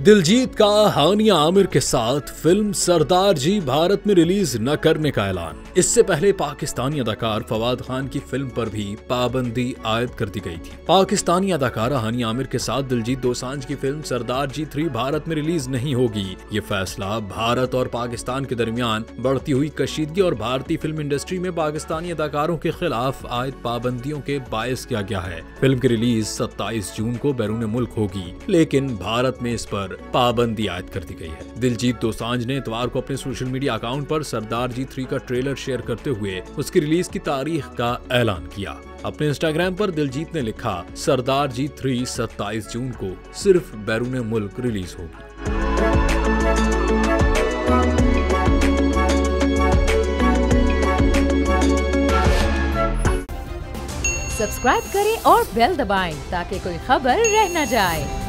दिलजीत का हानिया आमिर के साथ फिल्म सरदार जी भारत में रिलीज न करने का ऐलान। इससे पहले पाकिस्तानी अदाकार फवाद खान की फिल्म पर भी पाबंदी आयद कर दी गई थी। पाकिस्तानी अदाकारा हानिया आमिर के साथ दिलजीत दोसांझ की फिल्म सरदार जी 3 भारत में रिलीज नहीं होगी। ये फैसला भारत और पाकिस्तान के दरमियान बढ़ती हुई कशीदगी और भारतीय फिल्म इंडस्ट्री में पाकिस्तानी अदाकारों के खिलाफ आयद पाबंदियों के बायस किया गया है। फिल्म की रिलीज 27 जून को बैरून मुल्क होगी, लेकिन भारत में इस पर पाबंदी आयद कर दी गई है। दिलजीत दोसांझ ने इतवार को अपने सोशल मीडिया अकाउंट पर सरदार जी 3 का ट्रेलर शेयर करते हुए उसकी रिलीज की तारीख का ऐलान किया। अपने इंस्टाग्राम पर दिलजीत ने लिखा, सरदार जी 3 27 जून को सिर्फ बैरून मुल्क रिलीज होगी। सब्सक्राइब करें और बेल दबाएं ताकि कोई खबर रह न जाए।